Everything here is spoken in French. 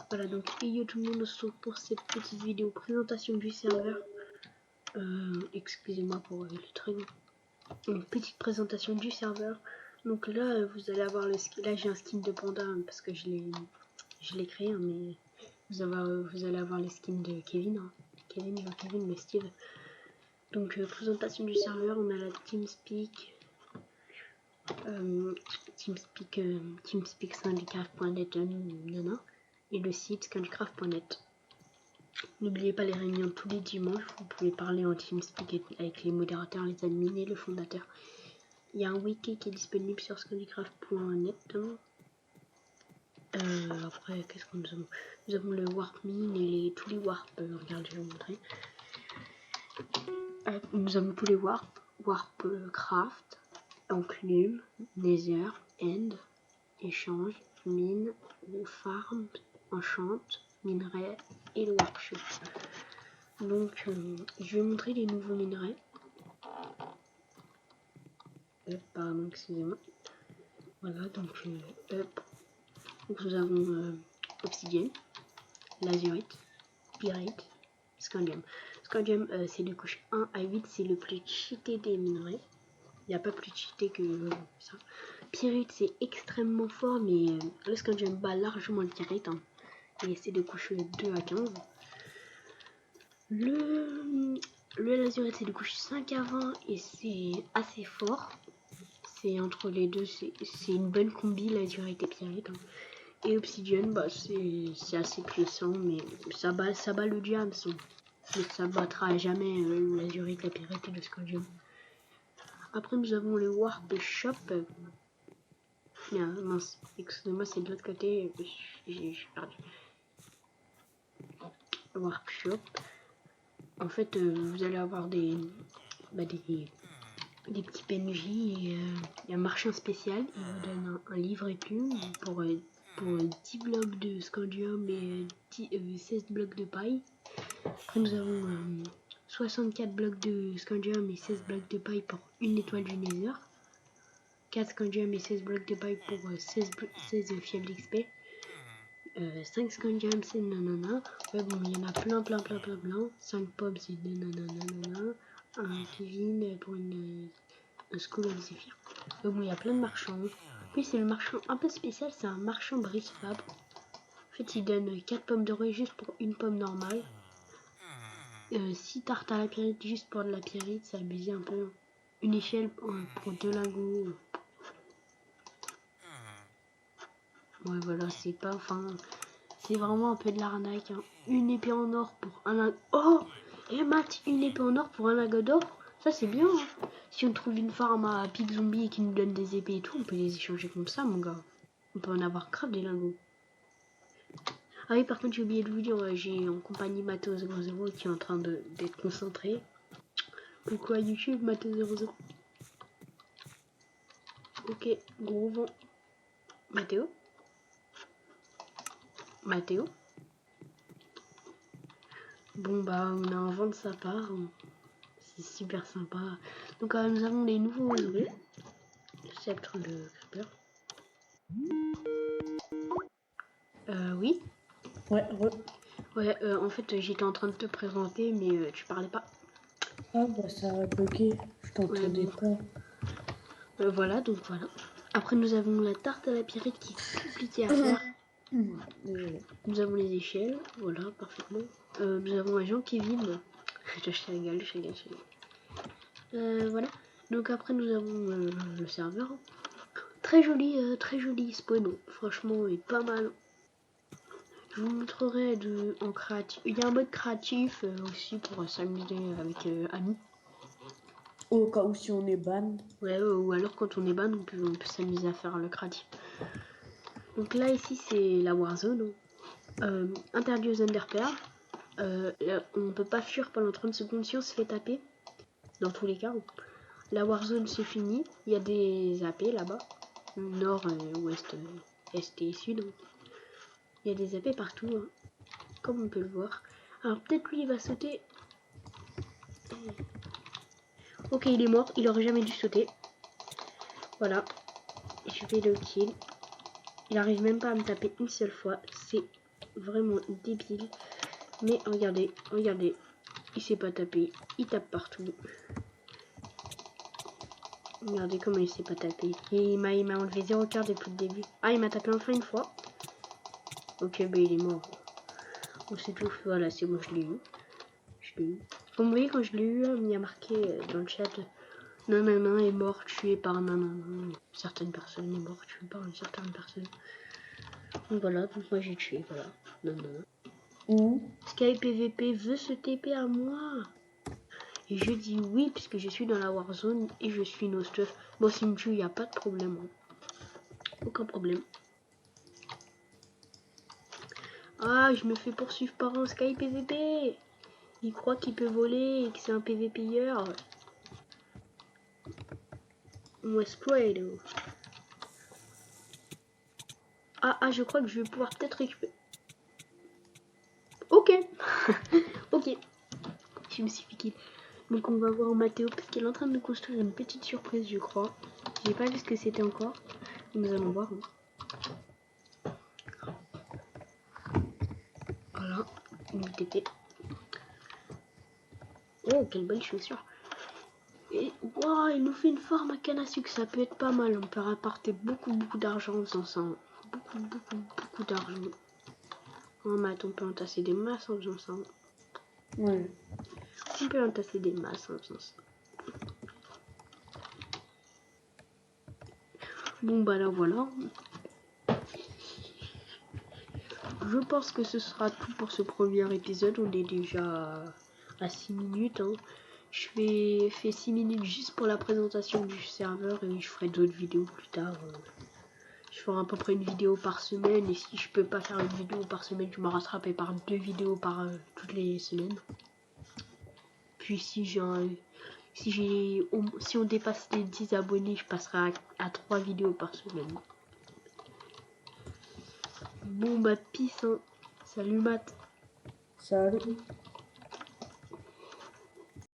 Voilà, donc yo tout le monde, on se retrouve pour cette petite vidéo présentation du serveur. Excusez-moi pour le truc. Une petite présentation du serveur. Donc là, vous allez avoir le skin. Là, j'ai un skin de panda parce que je l'ai créé, hein, mais vous allez avoir les skins de Kevin. Hein. Kevin, le Steve. Donc, présentation du serveur, on a la TeamSpeak. TeamSpeak Skycraft.net et le site skycraft.net. N'oubliez pas les réunions tous les dimanches, vous pouvez parler en TeamSpeak avec les modérateurs, les admins et le fondateur. Il y a un wiki qui est disponible sur skycraft.net. Après, qu'est-ce que nous avons? Nous avons le Warp Mine et tous les Warp. Regarde, je vais vous montrer. Nous avons tous les Warp. Warp Craft, Enclume, Nether, End, Échange, Mine, Farm, Enchante, Minerai et le Workshop. Donc, je vais montrer les nouveaux minerais. Pardon, excusez-moi. Voilà, donc, nous avons Obsidienne, Lazurite, Pyrite, Scandium. Scandium, c'est de couche 1 à 8, c'est le plus cheaté des minerais. Il n'y a pas plus cheaté que ça. Pyrite, c'est extrêmement fort, mais le Scandium bat largement le Pyrite. Hein, et c'est de couche 2 à 15. Le Lazurite, c'est de couche 5 à 20 et c'est assez fort. C'est entre les deux, c'est une bonne combi, Lazurite et Pyrite. Hein. Et Obsidian, bah, c'est assez puissant, mais ça bat le diable. Mais ça battra jamais Lazurite, la Pyrite et le Scandium. Après, nous avons le Warp Shop. Mince, excusez-moi, c'est de l'autre côté, j'ai perdu. Warp Shop. En fait, vous allez avoir des petits PNJ et un marchand spécial. Il vous donne un livre et plume pour 10 blocs de Scandium et 16 blocs de paille. Après, nous avons 64 blocs de Scandium et 16 blocs de paille pour une étoile du Nether. 4 Scandium et 16 blocs de paille pour 16 fièvres d'XP. 5 Scandium, c'est nanana. Ouais, bon, il y en a plein. 5 pommes, c'est nanana. Un Kevin pour un School of Zephyr. Donc, bon, il y a plein de marchands. Puis, c'est le marchand un peu spécial, c'est un marchand Brice Fab. En fait, il donne 4 pommes de rue juste pour une pomme normale. 6 tartes à la pyrite juste pour de la pyrite, ça abuse un peu. Une échelle pour 2 lingots. Ouais, voilà, c'est pas. Enfin, c'est vraiment un peu de l'arnaque. Hein. Une épée en or pour un lingot. Oh! Et Matt, une épée en or pour un lingot d'or? Ça, c'est bien. Hein. Si on trouve une farm à Pig Zombie et qui nous donne des épées et tout, on peut les échanger comme ça, mon gars. On peut en avoir grave des lingots. Ah oui, par contre, j'ai oublié de vous dire, j'ai en compagnie Matteo00 qui est en train d'être concentré. Pourquoi YouTube, Matteo00? Ok, gros vent. Mathéo? Bon, bah, on a un vent de sa part. C'est super sympa. Donc, nous avons les nouveaux jouets. Le sceptre de Creeper. Oui. Ouais, Ouais, en fait, j'étais en train de te présenter, mais tu parlais pas. Ah, bah, ça a bloqué. Je t'entendais pas. Voilà, donc voilà. Après, nous avons la tarte à la pyrite qui est compliquée à faire. Nous avons les échelles, voilà, parfaitement. Nous avons un Jean Kevin. Je rigole. Voilà. Donc après, nous avons le serveur. Très joli spawn. Franchement, il est pas mal. Je vous montrerai en créatif. Il y a un mode créatif aussi pour s'amuser avec amis. Au cas où si on est ban. Ouais, ou alors quand on est ban, on peut s'amuser à faire le créatif. Donc là, ici, c'est la Warzone. Interdit aux underpairs. On peut pas fuir pendant 30 secondes si on se fait taper. Dans tous les cas. La Warzone, c'est fini. Il y a des AP là-bas. Nord, ouest, est et sud. Il y a des AP partout. Hein, comme on peut le voir. Alors peut-être lui, il va sauter. Ok, il est mort. Il aurait jamais dû sauter. Voilà. Je vais le kill. Il arrive même pas à me taper une seule fois. C'est vraiment débile. Mais regardez, regardez. Il sait pas taper. Il tape partout. Regardez comment il sait pas taper. Et il m'a enlevé 0 cœur depuis le début. Ah, il m'a tapé enfin une fois. Ok, ben il est mort. On sait tout. Voilà, c'est bon, je l'ai eu. Comme vous voyez, quand je l'ai eu, il y a marqué dans le chat nanana est mort tué par nanana. Certaines personnes est mort tué par une certaine personne. Donc voilà, donc moi j'ai tué, voilà. Nanana. Sky PVP veut se TP à moi. Et je dis oui, puisque je suis dans la Warzone et je suis no stuff. Bon, s'il me tue, il n'y a pas de problème. Hein. Aucun problème. Ah, je me fais poursuivre par un Sky PVP. Il croit qu'il peut voler et que c'est un PVPeur. Westwade. Ah, je crois que je vais pouvoir peut-être récupérer. Ok. Ok. Je me suis fait kill. Donc on va voir Mathéo parce qu'elle est en train de construire une petite surprise, je crois. J'ai pas vu ce que c'était encore. Nous allons voir. Voilà. Une TP. Oh, quelle belle chaussure. Et wow, il nous fait une forme à canne à sucre. Ça peut être pas mal. On peut rapporter beaucoup d'argent en faisant ça. Beaucoup d'argent. Oh, Matt, on peut entasser des masses en faisant ça. Ouais. On peut entasser des masses en faisant ça. Bon, bah là, voilà. Je pense que ce sera tout pour ce premier épisode. On est déjà à 6 minutes. Hein. Je fais 6 minutes juste pour la présentation du serveur et je ferai d'autres vidéos plus tard. Je ferai à peu près une vidéo par semaine et si je peux pas faire une vidéo par semaine, je me rattraperai par 2 vidéos par toutes les semaines. Puis si on dépasse les 10 abonnés, je passerai à 3 vidéos par semaine. Bon bah peace. Hein. Salut Matt. Salut.